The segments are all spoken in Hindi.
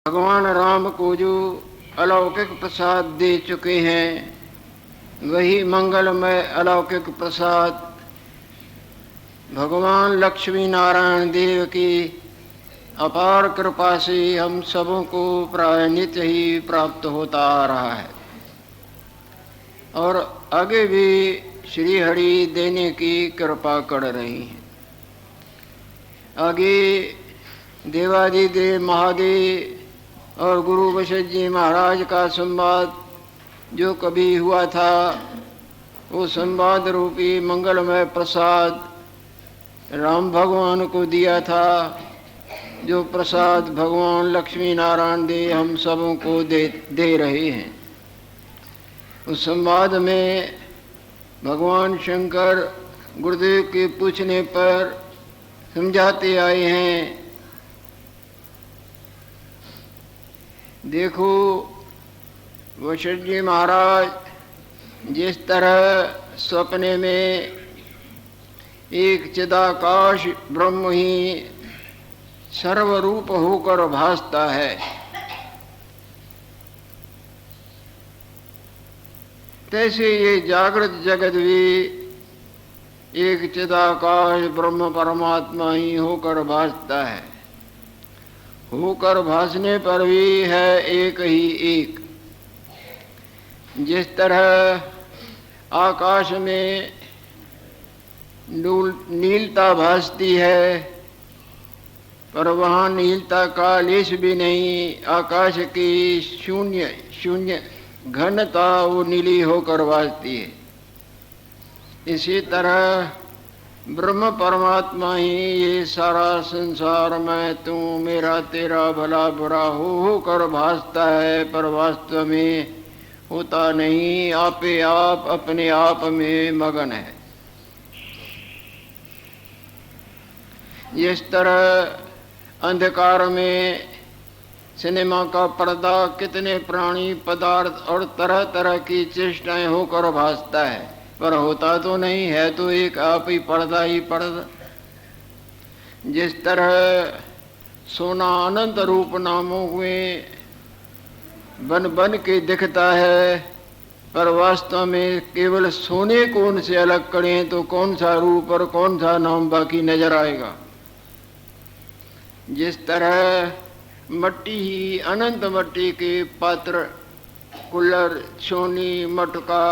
भगवान राम को जो अलौकिक प्रसाद दे चुके हैं, वही मंगलमय अलौकिक प्रसाद भगवान लक्ष्मी नारायण देव की अपार कृपा से हम सबों को प्राय नित्य ही प्राप्त होता आ रहा है और आगे भी श्री हरि देने की कृपा कर रही हैं। आगे देवादिदेव महादेव और गुरु वशिष्ठ जी महाराज का संवाद जो कभी हुआ था, वो संवाद रूपी मंगलमय प्रसाद राम भगवान को दिया था, जो प्रसाद भगवान लक्ष्मी नारायण देव हम सबों को दे रहे हैं। उस संवाद में भगवान शंकर गुरुदेव के पूछने पर समझाते आए हैं, देखो वशिष्ठ जी महाराज जिस तरह सपने में एक चिदाकाश ब्रह्म ही सर्वरूप होकर भासता है, तैसे ये जागृत जगत भी एक चिदाकाश ब्रह्म परमात्मा ही होकर भासता है। होकर भासने पर भी है एक ही एक। जिस तरह आकाश में नीलता भासती है, पर वहाँ नीलता का लेश भी नहीं, आकाश की शून्य घनता वो नीली होकर भासती है। इसी तरह ब्रह्म परमात्मा ही ये सारा संसार मैं तू मेरा तेरा भला बुरा हो कर भासता है, पर वास्तव में होता नहीं, आपे आप अपने आप में मगन है। इस तरह अंधकार में सिनेमा का पर्दा कितने प्राणी पदार्थ और तरह तरह की चेष्टाएं होकर भासता है, पर होता तो नहीं है, तो एक आप ही पर्दा। जिस तरह सोना अनंत रूप नामों में बन बन के दिखता है, पर वास्तव में केवल सोने को उनसे अलग करें तो कौन सा रूप और कौन सा नाम बाकी नजर आएगा। जिस तरह मट्टी ही अनंत मट्टी के पात्र, कुल्लर, छोनी, मटका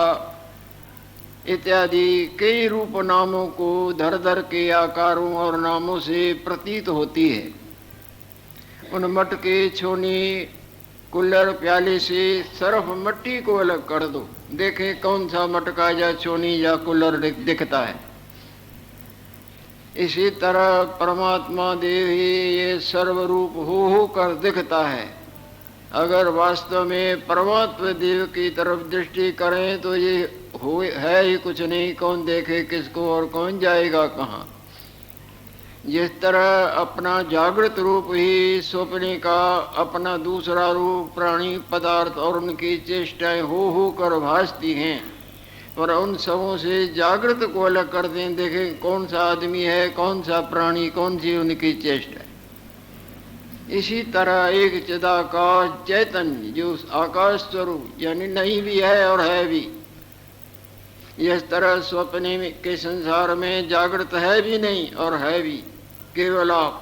इत्यादि कई रूप नामों को धर धर के आकारों और नामों से प्रतीत होती है। उन मटके, छोनी, कुल्लर, प्याले से सिर्फ मट्टी को अलग कर दो, देखें कौन सा मटका या छोनी या कुल्लर दिखता है। इसी तरह परमात्मा देव ही ये सर्वरूप हो कर दिखता है। अगर वास्तव में परमात्मा देव की तरफ दृष्टि करें तो ये है ही कुछ नहीं, कौन देखे किसको और कौन जाएगा कहाँ। जिस तरह अपना जागृत रूप ही स्वप्ने का अपना दूसरा रूप प्राणी पदार्थ और उनकी चेष्टाएं हो कर भासती हैं, और उन सबों से जागृत को अलग कर दें, देखें कौन सा आदमी है, कौन सा प्राणी, कौन सी उनकी चेष्टा है। इसी तरह एक चिदाकाश चैतन्य जो आकाश स्वरूप यानी नहीं भी है और है भी, इस तरह स्वप्ने के संसार में जागृत है भी नहीं और है भी, केवल आप।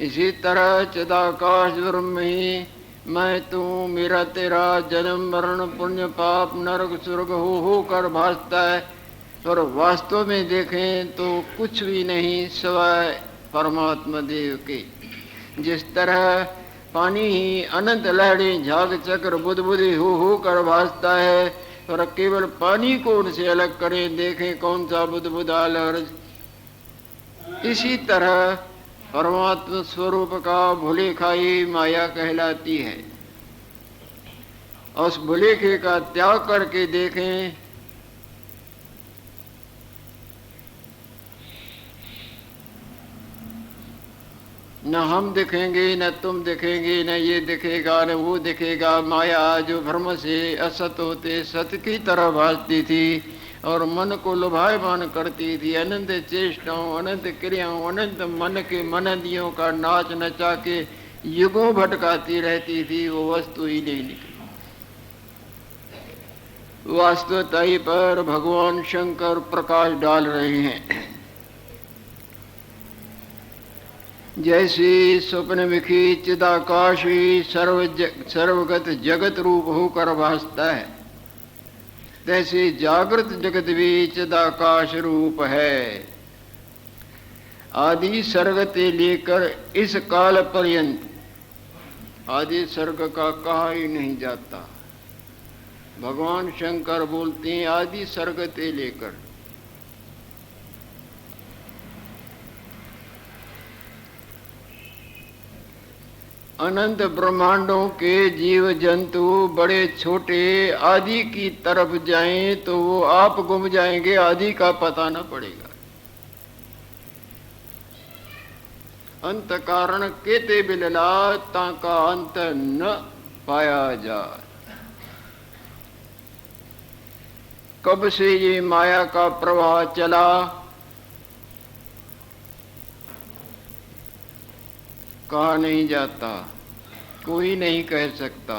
इसी तरह चिदाकाश ब्रह्म ही मैं तू मेरा तेरा जन्म मरण पुण्य पाप नरक स्वर्ग हो कर भासता है, पर वास्तव में देखें तो कुछ भी नहीं सिवाय परमात्मा देव के। जिस तरह पानी ही अनंत लहरें झाग चक्र बुदबुदी हो कर भासता है, पर केवल पानी को उनसे अलग करें, देखें कौन सा बुदबुदा लहर। इसी तरह परमात्मा स्वरूप का भुलेखाई माया कहलाती है। उस भुलेखे का त्याग करके देखें न हम दिखेंगे, न तुम दिखेंगे, न ये दिखेगा, न वो दिखेगा। माया जो भ्रम से असत होते सत की तरह भासती थी और मन को लुभायमान करती थी, अनंत चेष्टाओं, अनंत क्रियाओं, अनंत मन के मनदियों का नाच नचा के युगों भटकाती रहती थी, वो वस्तु ही नहीं निकली। वास्तवताई पर भगवान शंकर प्रकाश डाल रहे हैं। जैसी स्वप्नमुखी चिदाकाशी सर्वगत जगत रूप होकर भासता है, तैसे जागृत जगत भी चिदाकाश रूप है। आदि सर्ग से लेकर इस काल पर्यंत आदि सर्ग का कहा ही नहीं जाता। भगवान शंकर बोलते हैं आदि सर्ग से लेकर। अनंत ब्रह्मांडों के जीव जंतु बड़े छोटे आदि की तरफ जाएं तो वो आप गुम जाएंगे, आदि का पता न पड़ेगा। अंत कारण केते बिलला ताका अंत न पाया जा। कब से ये माया का प्रवाह चला, कहा नहीं जाता, कोई नहीं कह सकता।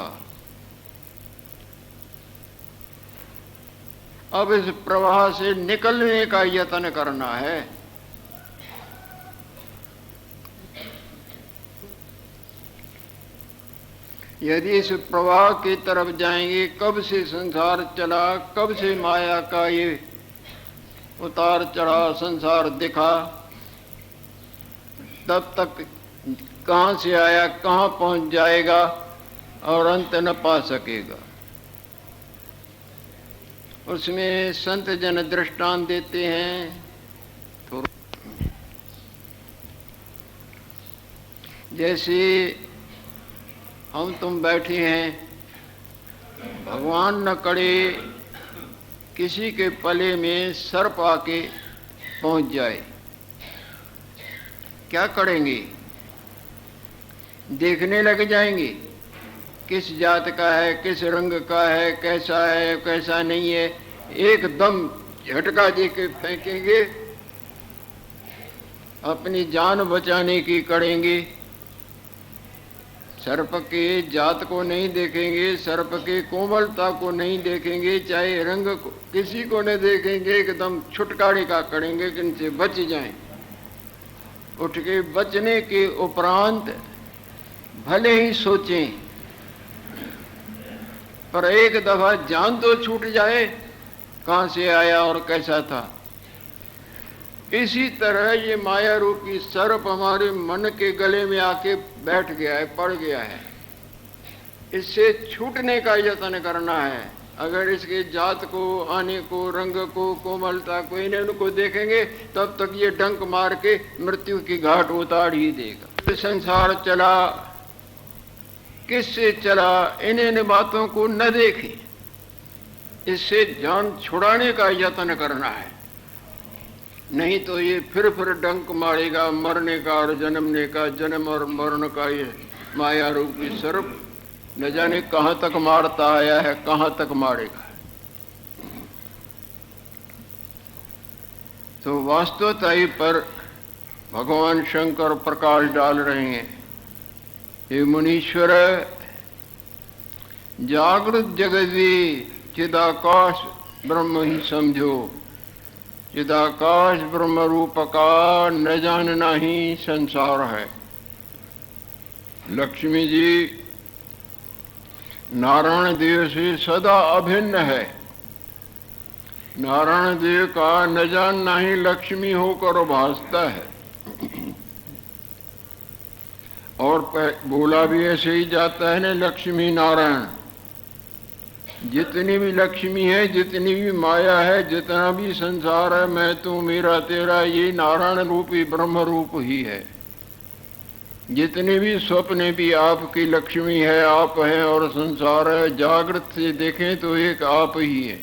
अब इस प्रवाह से निकलने का यत्न करना है। यदि इस प्रवाह की तरफ जाएंगे, कब से संसार चला, कब से माया का ये उतार चढ़ाव संसार दिखा, तब तक कहां से आया कहां पहुंच जाएगा और अंत न पा सकेगा। उसमें संत जन दृष्टांत देते हैं। जैसे हम तुम बैठे हैं, भगवान न करे किसी के पले में सर्प आके पहुंच जाए, क्या करेंगे? देखने लग जाएंगे किस जात का है, किस रंग का है, कैसा है कैसा नहीं है, एकदम झटका दे के फेंकेंगे, अपनी जान बचाने की करेंगे। सर्प के जात को नहीं देखेंगे, सर्प के कोमलता को नहीं देखेंगे, चाहे रंग को, किसी को नहीं देखेंगे, एकदम छुटकारे का करेंगे कि इनसे बच जाएं। उठ के बचने के उपरांत भले ही सोचें, पर एक दफा जान तो छूट जाए कहां से आया और कैसा था। इसी तरह ये माया रूपी सर्प हमारे मन के गले में आके बैठ गया है, पड़ गया है। इससे छूटने का यत्न करना है। अगर इसके जात को, आने को, रंग को, कोमलता को, इनको देखेंगे तब तक ये डंक मार के मृत्यु की घाट उतार ही देगा। संसार चला, किससे चला, इन बातों को न देखें। इससे जान छुड़ाने का यत्न करना है, नहीं तो ये फिर डंक मारेगा मरने का और जन्मने का, जन्म और मरण का ये माया रूपी सर्प न जाने कहां तक मारता आया है, कहां तक मारेगा। तो वास्तवताई पर भगवान शंकर प्रकाश डाल रहे हैं। हे मुनीश्वर, जागृत जगत भी चिदाकाश ब्रह्म ही समझो। चिदाकाश ब्रह्म रूप का न जानना ही संसार है। लक्ष्मी जी नारायण देव से सदा अभिन्न है। नारायण देव का न जानना ही लक्ष्मी होकर भासता है। और बोला भी ऐसे ही जाता है न, लक्ष्मी नारायण। जितनी भी लक्ष्मी है, जितनी भी माया है, जितना भी संसार है, मैं तू मेरा तेरा, ये नारायण रूपी ब्रह्म रूप ही है। जितने भी स्वप्न भी आपकी लक्ष्मी है, आप है और संसार है। जागृत से देखें तो एक आप ही है,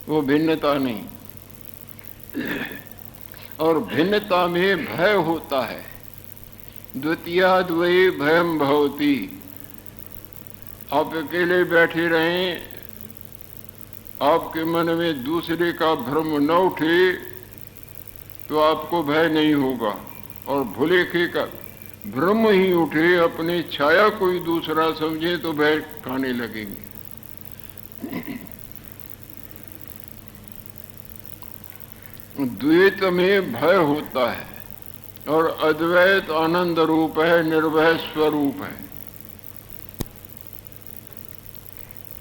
वो भिन्नता नहीं। और भिन्नता में भय होता है। द्वितीया द्वये भयम भवति। आप अकेले बैठे रहें, आपके मन में दूसरे का भ्रम न उठे तो आपको भय नहीं होगा। और भुलेखे का भ्रम ही उठे, अपनी छाया कोई दूसरा समझे तो वह खाने लगेंगे। द्वैत में भय होता है और अद्वैत आनंद रूप है, निर्भय स्वरूप है।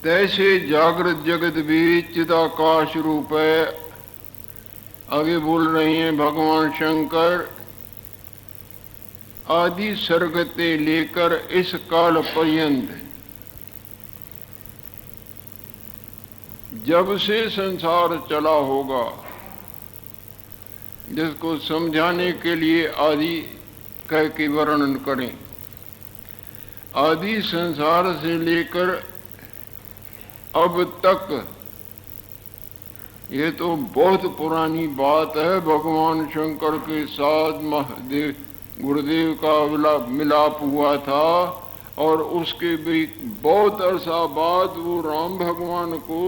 तैसे जागृत जगत भी चिदाकाश रूप है। आगे बोल रहे हैं भगवान शंकर, आदि सर्गते लेकर इस काल पर्यंत, जब से संसार चला होगा, जिसको समझाने के लिए आदि कह के वर्णन करें। आदि संसार से लेकर अब तक, ये तो बहुत पुरानी बात है। भगवान शंकर के साथ महादेव गुरुदेव का मिलाप हुआ था और उसके भी बहुत अरसा बाद वो राम भगवान को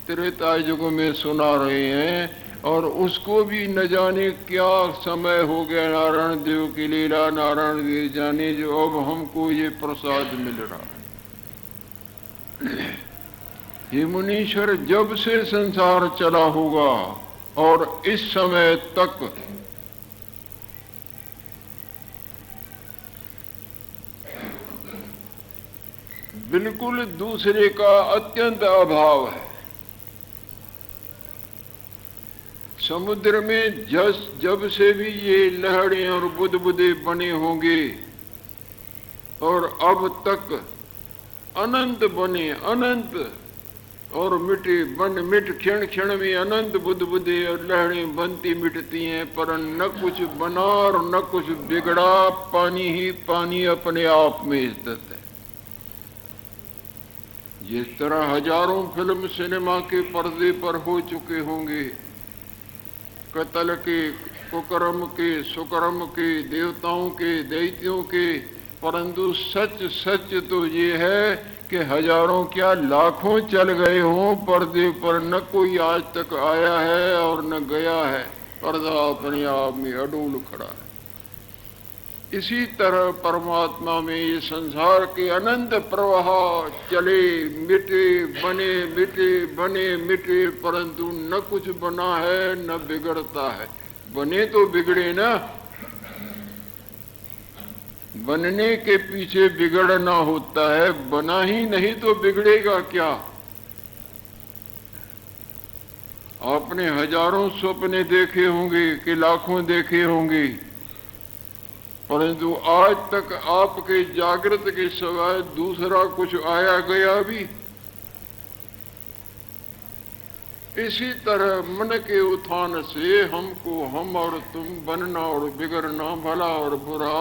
त्रेता युग में सुना रहे हैं। और उसको भी न जाने क्या समय हो गया, नारायण देव की लीला नारायण देव जाने, जो अब हमको ये प्रसाद मिल रहा है। हे मुनीश्वर, जब से संसार चला होगा और इस समय तक बिल्कुल दूसरे का अत्यंत अभाव है। समुद्र में जब से भी ये लहरें और बुदबुदे बने होंगे और अब तक अनंत बने, अनंत और मिटे मिट क्षण क्षण में अनंत बुदबुदे और लहरें बनती मिटती हैं, पर न कुछ बना और न कुछ बिगड़ा। पानी ही पानी अपने आप में स्थित है। जिस तरह हजारों फिल्म सिनेमा के पर्दे पर हो चुके होंगे, कतल के, कुकर्म के, सुकर्म के, देवताओं के, दैत्यों के, परंतु सच सच तो ये है कि हजारों क्या लाखों चल गए हों पर्दे पर, न कोई आज तक आया है और न गया है। पर्दा अपने आप में अडूल खड़ा है। इसी तरह परमात्मा में ये संसार के अनंत प्रवाह चले, मिटे बने, मिटे बने मिटे, परंतु न कुछ बना है न बिगड़ता है। बने तो बिगड़े ना, बनने के पीछे बिगड़ना होता है। बना ही नहीं तो बिगड़ेगा क्या? आपने हजारों सपने देखे होंगे कि लाखों देखे होंगे, परंतु आज तक आपके जागृत के सिवाय दूसरा कुछ आया गया भी? इसी तरह मन के उत्थान से हमको हम और तुम, बनना और बिगड़ना, भला और बुरा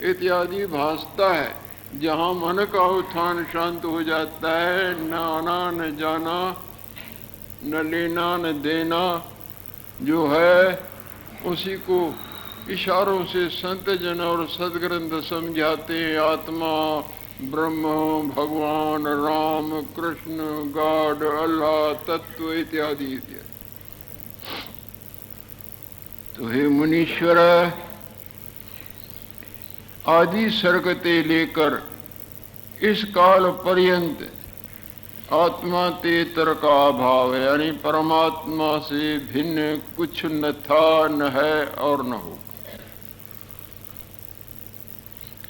इत्यादि भासता है। जहाँ मन का उत्थान शांत हो जाता है, न आना न जाना, न लेना न देना जो है, उसी को इशारों से संत जन और सदग्रंथ समझाते हैं। आत्मा, ब्रह्म, भगवान, राम, कृष्ण, गॉड, अल्लाह, तत्व इत्यादि इत्यादि। तो हे मुनीश्वर, आदि सर्गते लेकर इस काल पर्यंत आत्मा तेतर का अभाव है, यानी परमात्मा से भिन्न कुछ न था, न है और न हो।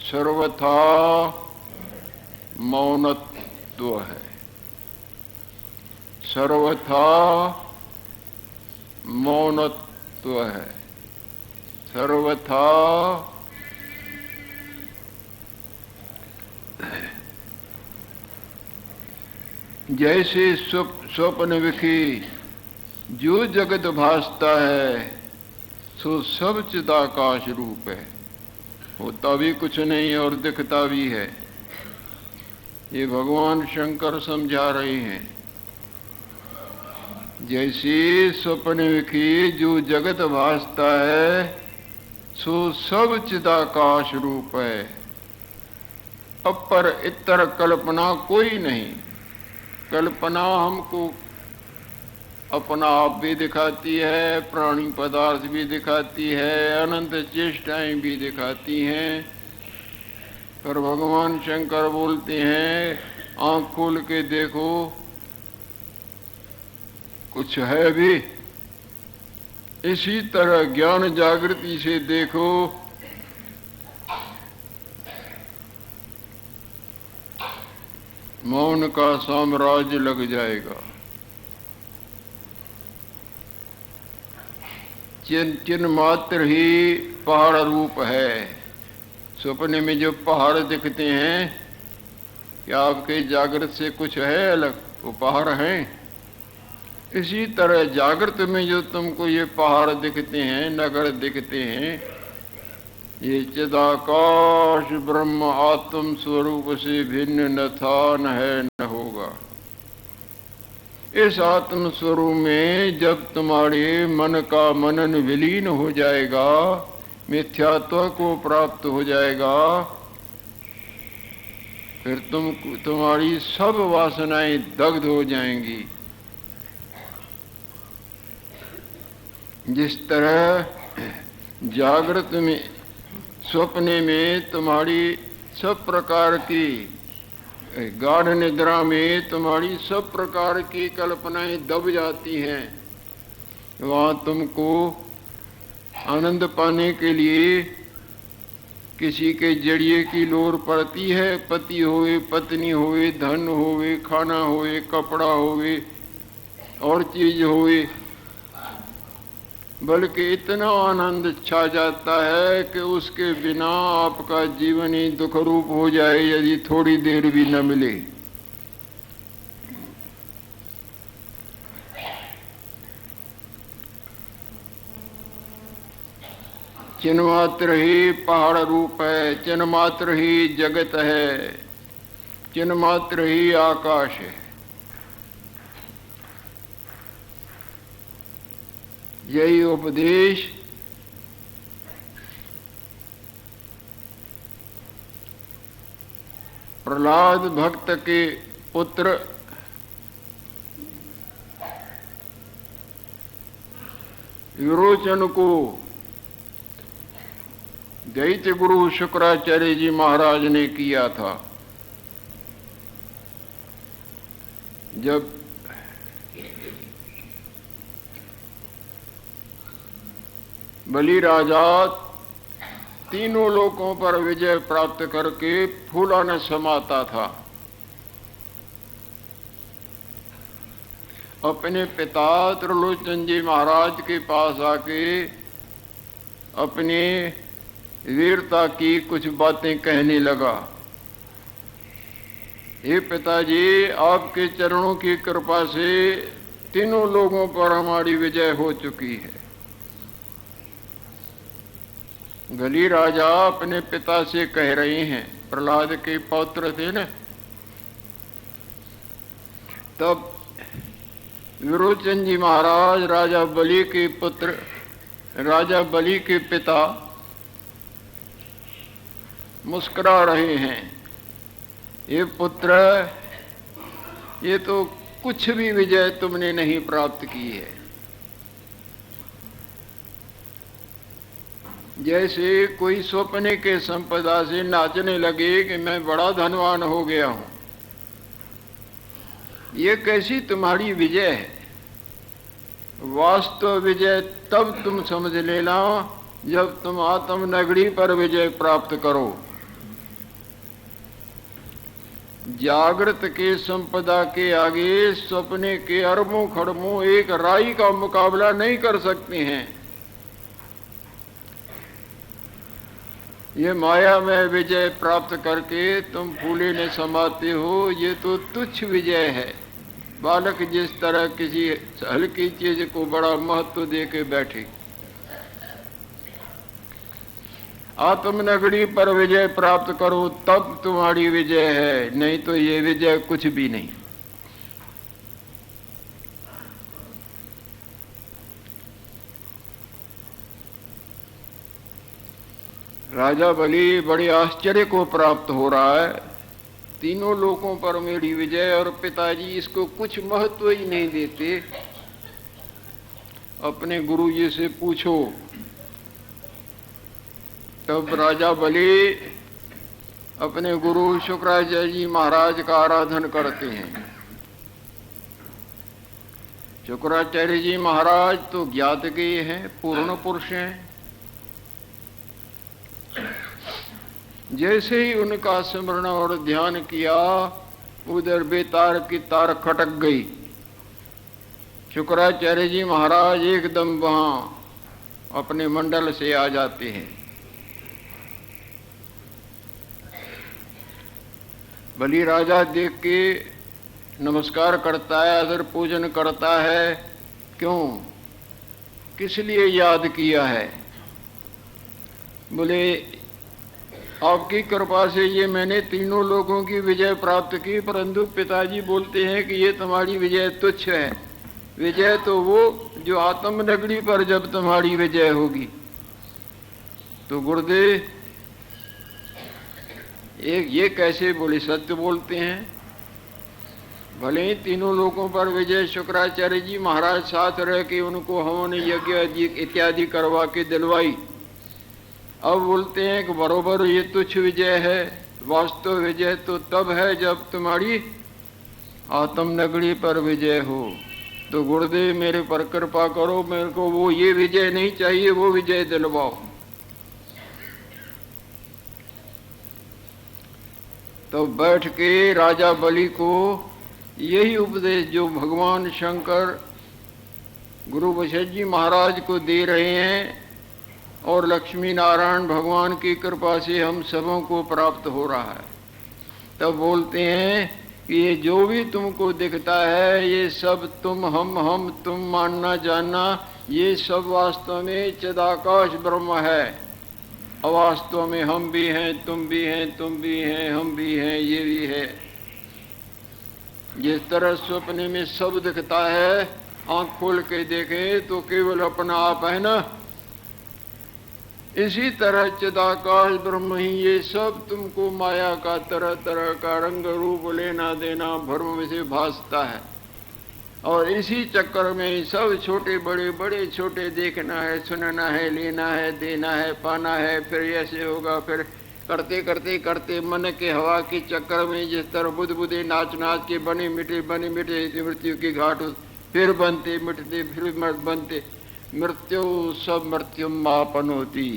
सर्वथा मौनत्व है, सर्वथा मौनत्व है, सर्वथा जैसे स्वप्न विखी जो जगत भासता है सो सब चिदाकाश रूप है। होता भी कुछ नहीं और दिखता भी है। ये भगवान शंकर समझा रहे हैं। जैसे स्वप्न विखी जो जगत भासता है सो सब चिदाकाश रूप है। अपर इतर कल्पना कोई नहीं। कल्पना हमको अपना आप भी दिखाती है, प्राणी पदार्थ भी दिखाती है, अनंत चेष्टाएं भी दिखाती हैं, पर भगवान शंकर बोलते हैं आंख खोल के देखो, कुछ है भी। इसी तरह ज्ञान जागृति से देखो, मौन का साम्राज्य लग जाएगा। चिन्ह मात्र ही पहाड़ रूप है। सपने में जो पहाड़ दिखते हैं, क्या आपके जागृत से कुछ है अलग? वो पहाड़ हैं। इसी तरह जागृत में जो तुमको ये पहाड़ दिखते हैं, नगर दिखते हैं, ये चिदाकाश ब्रह्म आत्म स्वरूप से भिन्न न था, न है, न होगा। इस आत्म स्वरूप में जब तुम्हारे मन का मनन विलीन हो जाएगा, मिथ्यात्व को प्राप्त हो जाएगा, फिर तुम्हारी सब वासनाएं दग्ध हो जाएंगी। जिस तरह जागृत में, स्वप्ने में तुम्हारी सब प्रकार की, गाढ़ निद्रा में तुम्हारी सब प्रकार की कल्पनाएं दब जाती हैं, वहाँ तुमको आनंद पाने के लिए किसी के जड़िए की लोर पड़ती है। पति होवे, पत्नी होवे, धन होवे, खाना होवे, कपड़ा होवे और चीज होवे, बल्कि इतना आनंद छा जाता है कि उसके बिना आपका जीवन ही दुख रूप हो जाए यदि थोड़ी देर भी न मिले। चिन्ह मात्र ही पहाड़ रूप है, चिन्ह मात्र ही जगत है, चिन्ह मात्र ही आकाश है। यही उपदेश प्रहलाद भक्त के पुत्र विरोचन को दैत्य गुरु शुक्राचार्य जी महाराज ने किया था। जब बलि राजा तीनों लोकों पर विजय प्राप्त करके फूला न समाता था, अपने पिता त्रिलोचन जी महाराज के पास आके अपने वीरता की कुछ बातें कहने लगा। हे पिताजी, आपके चरणों की कृपा से तीनों लोगों पर हमारी विजय हो चुकी है। बलि राजा अपने पिता से कह रहे हैं, प्रहलाद के पौत्र थे न। तब विरोचन जी महाराज राजा बलि के पुत्र, राजा बलि के पिता मुस्कुरा रहे हैं। ये पुत्र, ये तो कुछ भी विजय तुमने नहीं प्राप्त की है। जैसे कोई स्वप्ने के संपदा से नाचने लगे कि मैं बड़ा धनवान हो गया हूं। ये कैसी तुम्हारी विजय है? वास्तव विजय तब तुम समझ लेना जब तुम आत्म नगरी पर विजय प्राप्त करो। जागृत के संपदा के आगे स्वप्ने के अरबों खरबों एक राई का मुकाबला नहीं कर सकते हैं। ये माया में विजय प्राप्त करके तुम फूले न समाते हो, ये तो तुच्छ विजय है। बालक जिस तरह किसी हल्की चीज को बड़ा महत्व दे के बैठे। आत्मनगरी पर विजय प्राप्त करो तब तुम्हारी विजय है, नहीं तो ये विजय कुछ भी नहीं। राजा बलि बड़े आश्चर्य को प्राप्त हो रहा है, तीनों लोगों पर मेरी विजय, और पिताजी इसको कुछ महत्व ही नहीं देते। अपने गुरु जी से पूछो। तब राजा बलि अपने गुरु शुक्राचार्य जी महाराज का आराधन करते हैं। शुक्राचार्य जी महाराज तो ज्ञातज्ञेय हैं, पूर्ण पुरुष हैं। जैसे ही उनका स्मरण और ध्यान किया, उधर बेतार की तार खटक गई। शुक्राचार्य जी महाराज एकदम वहां अपने मंडल से आ जाते हैं। बलि राजा देख के नमस्कार करता है, आदर पूजन करता है। क्यों, किस लिए याद किया है? बोले आपकी कृपा से ये मैंने तीनों लोगों की विजय प्राप्त की, परंतु पिताजी बोलते हैं कि ये तुम्हारी विजय तुच्छ है। विजय तो वो जो आत्मनगरी पर जब तुम्हारी विजय होगी। तो गुरुदेव एक ये कैसे बोले? सत्य बोलते हैं। भले ही तीनों लोगों पर विजय शुक्राचार्य जी महाराज साथ रह के उनको हवन यज्ञ इत्यादि करवा के दिलवाई। अब बोलते हैं कि बरोबर ये तुच्छ विजय है। वास्तव विजय तो तब है जब तुम्हारी आत्मनगरी पर विजय हो। तो गुरुदेव मेरे पर कृपा करो, मेरे को वो ये विजय नहीं चाहिए, वो विजय दिलवाओ। तो बैठ के राजा बलि को यही उपदेश जो भगवान शंकर गुरु वशिष्ठ जी महाराज को दे रहे हैं और लक्ष्मी नारायण भगवान की कृपा से हम सबों को प्राप्त हो रहा है। तब बोलते हैं कि ये जो भी तुमको दिखता है, ये सब तुम हम तुम मानना जानना, ये सब वास्तव में चिदाकाश ब्रह्म है। अवास्तव में हम भी हैं, तुम भी हैं, तुम भी हैं, हम भी हैं, ये भी है। जिस तरह सपने में सब दिखता है, आंख खोल के देखें तो केवल अपना आप है ना, इसी तरह चिदाकाश ब्रह्म ही ये सब तुमको माया का तरह तरह का रंग रूप लेना देना भ्रम से भासता है। और इसी चक्कर में सब छोटे बड़े बड़े छोटे देखना है, सुनना है, लेना है, देना है, पाना है, फिर ऐसे होगा, फिर करते करते करते मन के हवा के चक्कर में जिस तरह बुध बुधे नाच नाच के बने मिटे मृत्यु की घाट, फिर बनते मिटते फिर बनते मृत्यु सब मृत्यु मापन होती।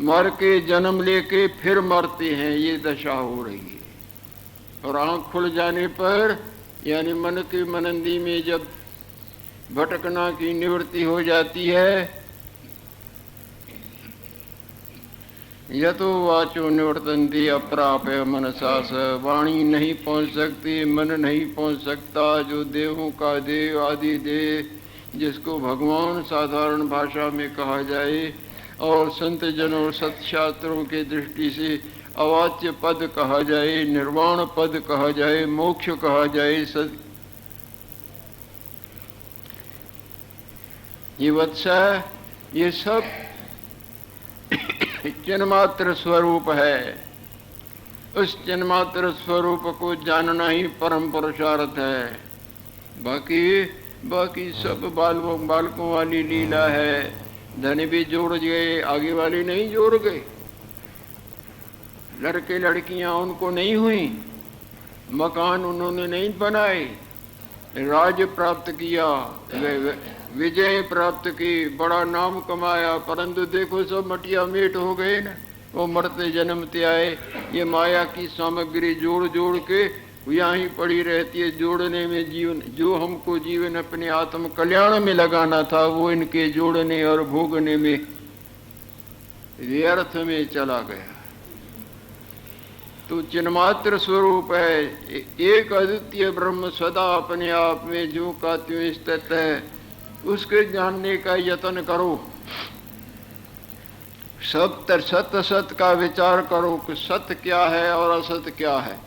मर के जन्म लेके फिर मरते हैं, ये दशा हो रही है। और आंख खुल जाने पर यानी मन की मनंदी में जब भटकना की निवृत्ति हो जाती है, यतो वाचो निवर्तन्ति अप्राप्य मनसा स, वाणी नहीं पहुंच सकती, मन नहीं पहुंच सकता, जो देवों का देव आदि देव जिसको भगवान साधारण भाषा में कहा जाए और संत जनों सत्शास्त्रों के दृष्टि से अवाच्य पद कहा जाए, निर्वाण पद कहा जाए, मोक्ष कहा जाए, ये वत्सा ये सब चिन्मात्र स्वरूप है। उस चिन्मात्र स्वरूप को जानना ही परम पुरुषार्थ है। बाकी सब बालकों वाली लीला है। धन भी जोड़ गए, आगे वाली नहीं जोड़ गए। लड़के लड़कियां उनको नहीं हुई, मकान उन्होंने नहीं बनाए, राज्य प्राप्त किया, विजय प्राप्त की, बड़ा नाम कमाया, परंतु देखो सब मटिया मेट हो गए ना। वो मरते जन्मते आए। ये माया की सामग्री जोड़ जोड़ के यहाँ ही पड़ी रहती है। जोड़ने में जीवन, जो हमको जीवन अपने आत्म कल्याण में लगाना था, वो इनके जोड़ने और भोगने में व्यर्थ में चला गया। तो चिन्मात्र स्वरूप है, एक अद्वितीय ब्रह्म सदा अपने आप में जो का त्यों स्थित है, उसके जानने का यत्न करो। सत्य सत्य का विचार करो कि सत्य क्या है और असत्य क्या है।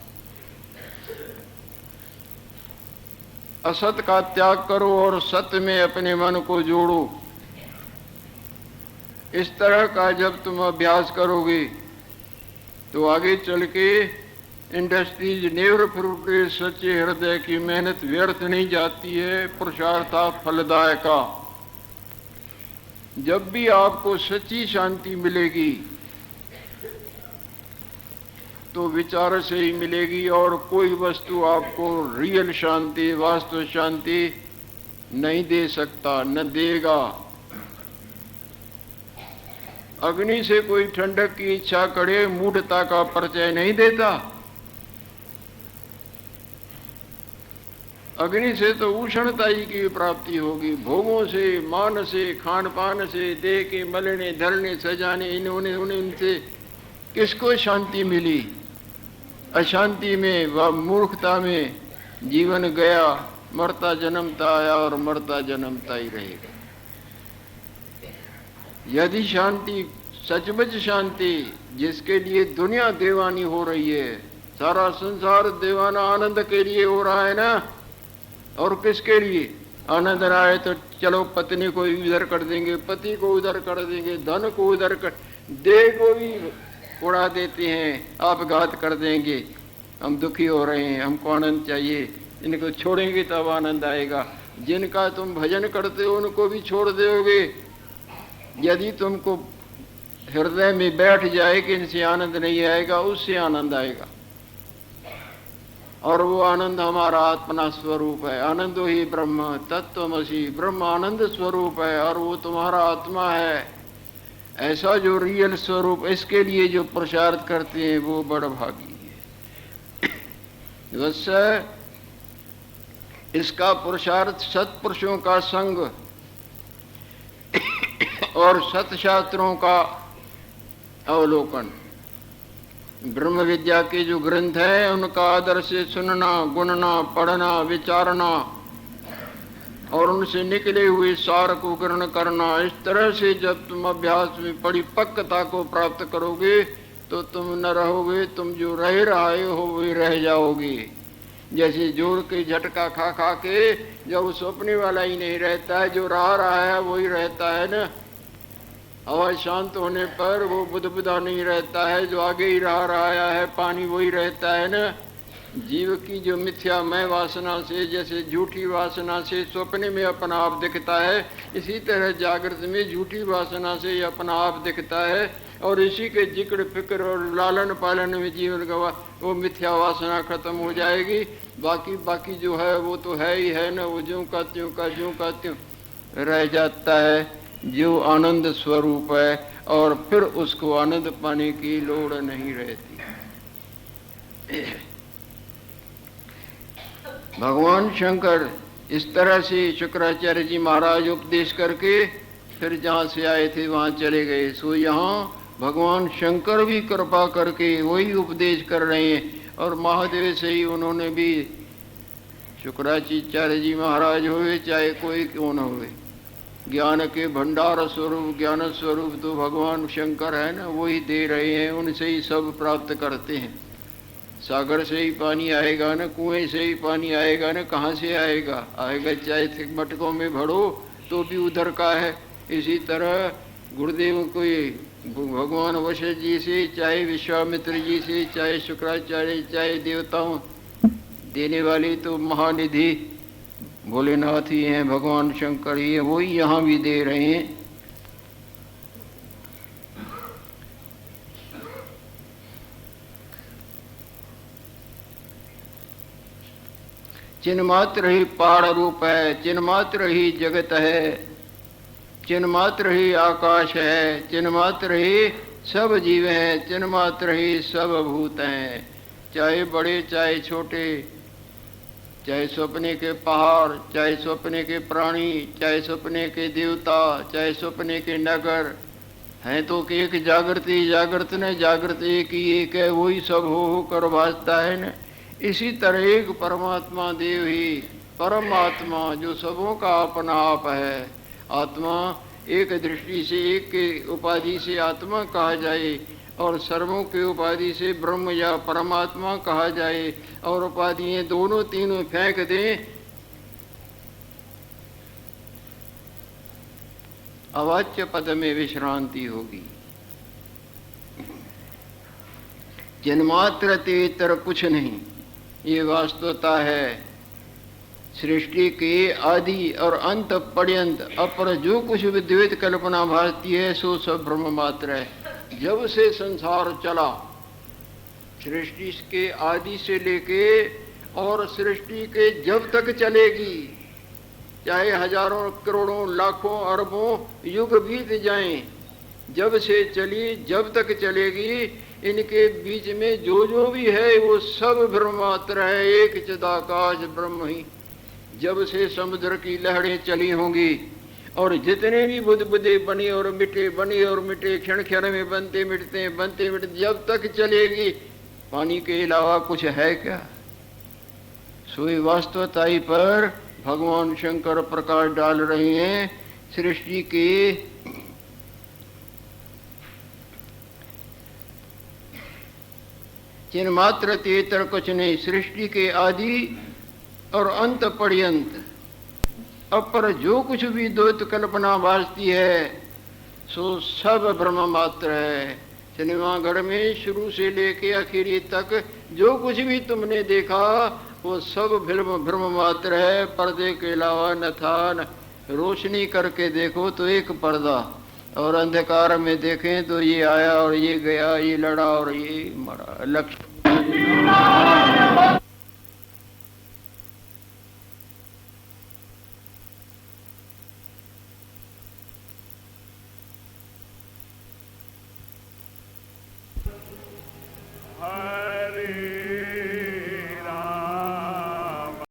असत का त्याग करो और सत्य में अपने मन को जोड़ो। इस तरह का जब तुम अभ्यास करोगे तो आगे चल के इंडस्ट्रीज नेवर फ्रूटेड, सच्चे हृदय की मेहनत व्यर्थ नहीं जाती है, पुरुषार्थ फलदायका। जब भी आपको सच्ची शांति मिलेगी तो विचार से ही मिलेगी, और कोई वस्तु आपको रियल शांति, वास्तव शांति नहीं दे सकता, न देगा। अग्नि से कोई ठंडक की इच्छा करे, मूढ़ता का परिचय नहीं देता। अग्नि से तो उष्णताई की प्राप्ति होगी, भोगों से, मान से, खान पान से, देह के मलने धरने सजाने, इन्होंने इनसे किसको शांति मिली? अशांति में व मूर्खता में जीवन गया, मरता जन्मता आया और मरता जन्मता ही रहेगा। यदि शांति, सचमुच शांति, जिसके लिए दुनिया दीवानी हो रही है, सारा संसार दीवाना आनंद के लिए हो रहा है ना, और किसके लिए? आनंद आए तो चलो पत्नी को इधर कर देंगे, पति को उधर कर देंगे, धन को उधर कर, देह को भी उड़ा देते हैं, आपघात कर देंगे। हम दुखी हो रहे हैं, हमको आनंद चाहिए, इनको छोड़ेंगे तब आनंद आएगा। जिनका तुम भजन करते हो उनको भी छोड़ दोगे। यदि तुमको हृदय में बैठ जाए कि इनसे आनंद नहीं आएगा, उससे आनंद आएगा, और वो आनंद हमारा आत्मा स्वरूप है। आनंद ही ब्रह्म तत्वमसि, ब्रह्म आनंद स्वरूप है, और वो तुम्हारा आत्मा है। ऐसा जो रियल स्वरूप, इसके लिए जो प्रचार करते हैं वो बड़ भागी है। वैसे इसका पुरुषार्थ सत्पुरुषों का संग और सतशास्त्रों का अवलोकन। ब्रह्म विद्या के जो ग्रंथ है उनका आदर से सुनना, गुनना, पढ़ना, विचारना और उनसे निकले हुए सार को ग्रहण करना। इस तरह से जब तुम अभ्यास में परिपक्वता को प्राप्त करोगे तो तुम न रहोगे, तुम जो रह रहे हो वही रह जाओगे। जैसे जोर के झटका खा खा के जब सोचने वाला ही नहीं रहता है, जो रहा है वही रहता है ना। हवा शांत होने पर वो बुदबुदा नहीं रहता है, जो आगे ही रहा है, पानी वही रहता है ना। जीव की जो मिथ्या मैं वासना से, जैसे झूठी वासना से सपने में अपना आप दिखता है, इसी तरह जागृत में झूठी वासना से अपना आप दिखता है, और इसी के जिक्र फिक्र और लालन पालन में जीवन गवा, वो मिथ्या वासना खत्म हो जाएगी। बाकी जो है वो तो है ही है ना, वो ज्यों का त्यों रह जाता है, जो आनंद स्वरूप है, और फिर उसको आनंद पाने की लोड़ नहीं रहती। भगवान शंकर इस तरह से शुक्राचार्य जी महाराज उपदेश करके फिर जहाँ से आए थे वहाँ चले गए। सो यहाँ भगवान शंकर भी कृपा करके वही उपदेश कर रहे हैं, और महादेव से ही उन्होंने भी, शुक्राचार्य जी महाराज हुए चाहे कोई क्यों न हुए, ज्ञान के भंडार स्वरूप, ज्ञान स्वरूप तो भगवान शंकर है ना, वही दे रहे हैं, उनसे ही सब प्राप्त करते हैं। सागर से ही पानी आएगा ना, कुएं से ही पानी आएगा ना, कहाँ से आएगा? आएगा चाहे मटकों में भरो तो भी उधर का है। इसी तरह गुरुदेव को भगवान वशिष्ठ जी से, चाहे विश्वामित्र जी से, चाहे शुक्राचार्य, चाहे देवताओं देने वाले तो महानिधि भोलेनाथ ही हैं, भगवान शंकर ही है, वही यहाँ भी दे रहे हैं। चिन्मात्र ही पहाड़ रूप है, चिन्मात्र ही जगत है, चिन्मात्र ही आकाश है, चिन्मात्र ही सब जीव हैं, चिन्मात्र ही सब भूत हैं, चाहे बड़े चाहे छोटे, चाहे सपने के पहाड़, चाहे सपने के प्राणी, चाहे सपने के देवता, चाहे सपने के नगर हैं, तो कि एक जागृति जागृत न जागृत एक ही एक है, वही सब हो कर भासता है न। इसी तरह एक परमात्मा देव ही परमात्मा जो सबों का अपना आप है। आत्मा एक दृष्टि से, एक के उपाधि से आत्मा कहा जाए, और सर्वों के उपाधि से ब्रह्म या परमात्मा कहा जाए, और उपाधियां दोनों तीनों फेंक दें, अवाच्य पद में विश्रांति होगी। जन्मात्र तेतर कुछ नहीं, ये वास्तवता है। सृष्टि के आदि और अंत पर्यंत अपर जो कुछ विद्युत कल्पना भासती है सो सब ब्रह्म मात्र है। जब से संसार चला सृष्टि के आदि से लेके और सृष्टि के जब तक चलेगी, चाहे हजारों करोड़ों लाखों अरबों युग बीत जाएं, जब से चली जब तक चलेगी, इनके बीच में जो भी है वो सब ब्रह्म मात्र है, एक चिदाकाश ब्रह्म ही। जब से समुद्र की लहरें चली होंगी और जितने भी बुद्ध बुद्धे बने और मिटे क्षण क्षण में बनते मिटते, जब तक चलेगी, पानी के अलावा कुछ है क्या? सोई वास्तवताई पर भगवान शंकर प्रकाश डाल रहे हैं। सृष्टि के चिन्ह मात्र तेतर कुछ नहीं, सृष्टि के आदि और अंत पर्यंत अपर जो कुछ भी द्वैत कल्पना भासती है सो सब ब्रह्म मात्र है। सिनेमा घर में शुरू से लेके आखिरी तक जो कुछ भी तुमने देखा वो सब ब्रह्म मात्र है, पर्दे के अलावा न था न। रोशनी करके देखो तो एक पर्दा, और अंधकार में देखें तो ये आया और ये गया, ये लड़ा और ये मरा। लक्ष्य